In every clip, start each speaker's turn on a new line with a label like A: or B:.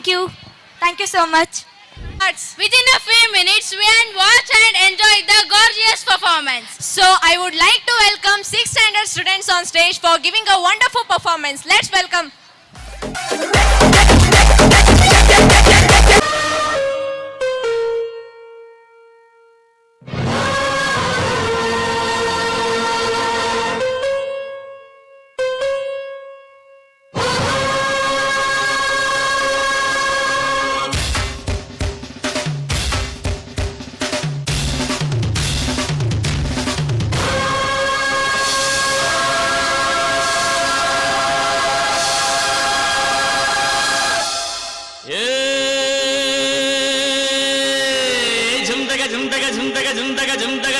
A: Thank you. Thank you so much.
B: Within a few minutes, we can watch and enjoy the gorgeous performance.
C: So I would like to welcome 6th standard students on stage for giving a wonderful performance. Let's welcome.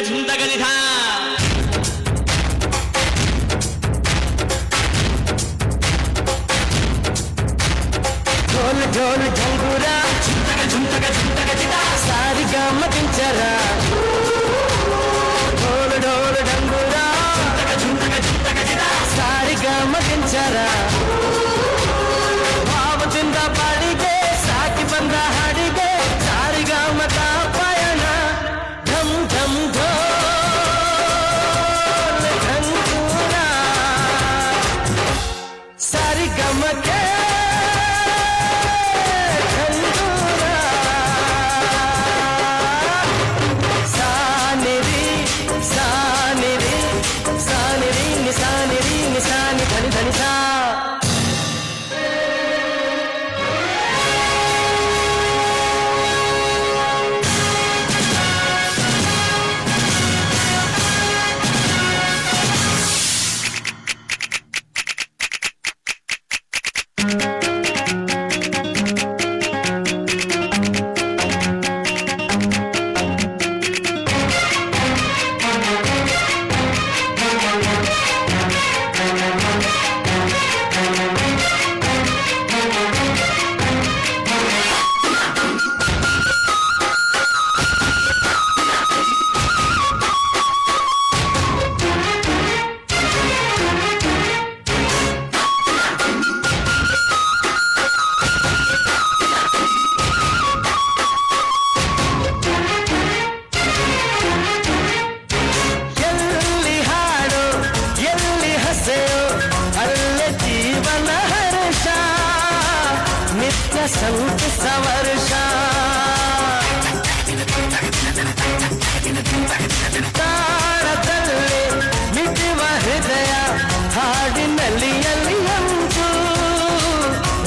D: झुमतगा निधा ढोल ढोल झंगुरा झुमतगा निधा सारी गाम पिंचरा ढोल ढोल झंगुरा झुमतगा निधा सारी गाम पिंचरा ಭಾವದಿಂದ ಬಾಡಿಗೆ ಸಾಕಿ ಬಂದ ಹಾಡಿಗೆ ಸಾರಿಗಾಮದ ಪಯಣ ಢಮ್ ಢಮ್ ಢೋಲ್ ಢಂಗೂರ ಸಾರಿಗಮಕ್ಕೆ ಢಂಗೂರ ಸಾನಿರಿ ಸಾನಿರಿ ಸಾನಿರಿ ನಿಸಾನಿರಿ ನಿಸಾನಿ ಧನಿ ಧನಿ ಸಾ ಸಂತ ಸವರ್ಷ ತಾಳದಲ್ಲಿ ಮಿಟಿವ ಹೃದಯ ಹಾಡಿನಲ್ಲಿ ಅಲ್ಲಿ ಅಂತು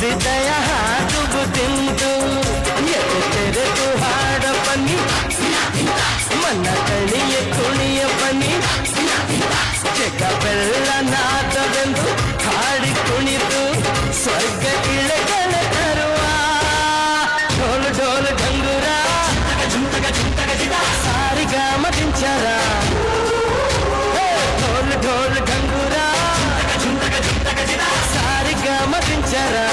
D: ಹೃದಯ ಹಾಡುಗು ತಿಂತು ತೆರೆದು ಹಾಡ ಬನ್ನಿ ಮನ ಕಣಿಯ ಕುಣಿಯ ಬನ್ನಿ ಜಗವೆಲ್ಲ ನಾದವೆಂದು ಹಾಡಿ ಕುಣಿತು ಸ್ವರ್ಗ ಇಳಗಳ ढोल ढंगुरा सारिगाम पिंचरा ढोल ढोल ढंगुरा सारिगाम पिंचरा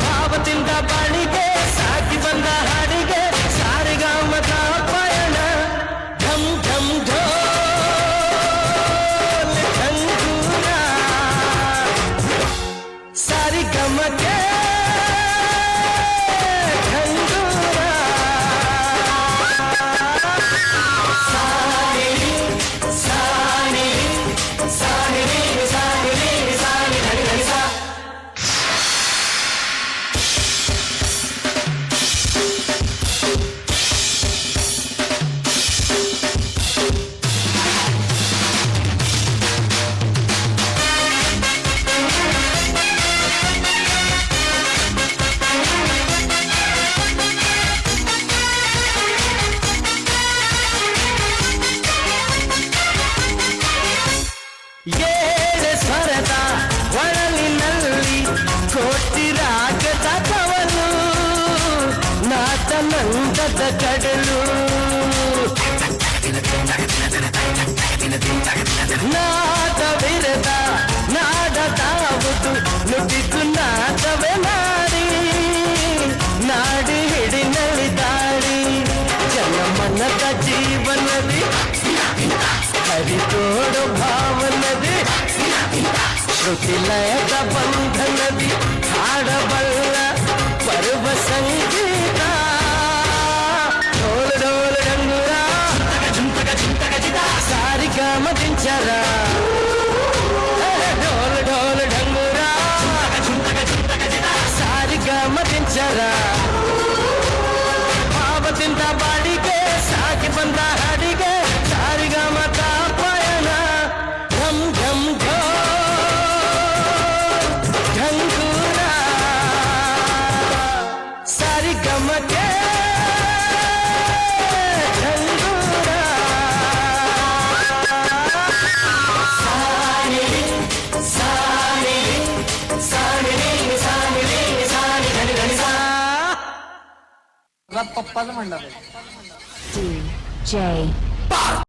D: ಭಾವದಿಂದ ಬಾಳಿಗೆ ಸಾಕಿ ಬಂದ ಹಾಡಿಗೆ ಸಾರಿಗಾಮದ ಪಯಣ ಢಮ್ ಢಮ್ ಢೋಲ್ ಢಂಗೂರ ಸಾರಿಗಮಕ್ಕೆ ಏಳೆ ಸ್ವರದ ಒಳಲಿನಲ್ಲಿ ಕೋಟಿ ರಾಗದ ಕವಲು ನಾಟ ನಂದದ ಕಡಲು ನಾದ ವಿರದ ನಾಡದಾವುದು ನುಡಿದು ನಾದವೇ ನಾಡಿ ನಾಡಿ ಹಿಡಿನಲ್ಲಿ ದಾಡಿ ಜನಮನದ ಜೀವನದಿ ಹರಿತೋಡು ಭಾವನದಿ ಶ್ರುತಿ ಲಯದ ಬಂಧನದಿ ಹಾಡಬಲ್ಲ
E: पप्पाचं म्हणलं
F: DJ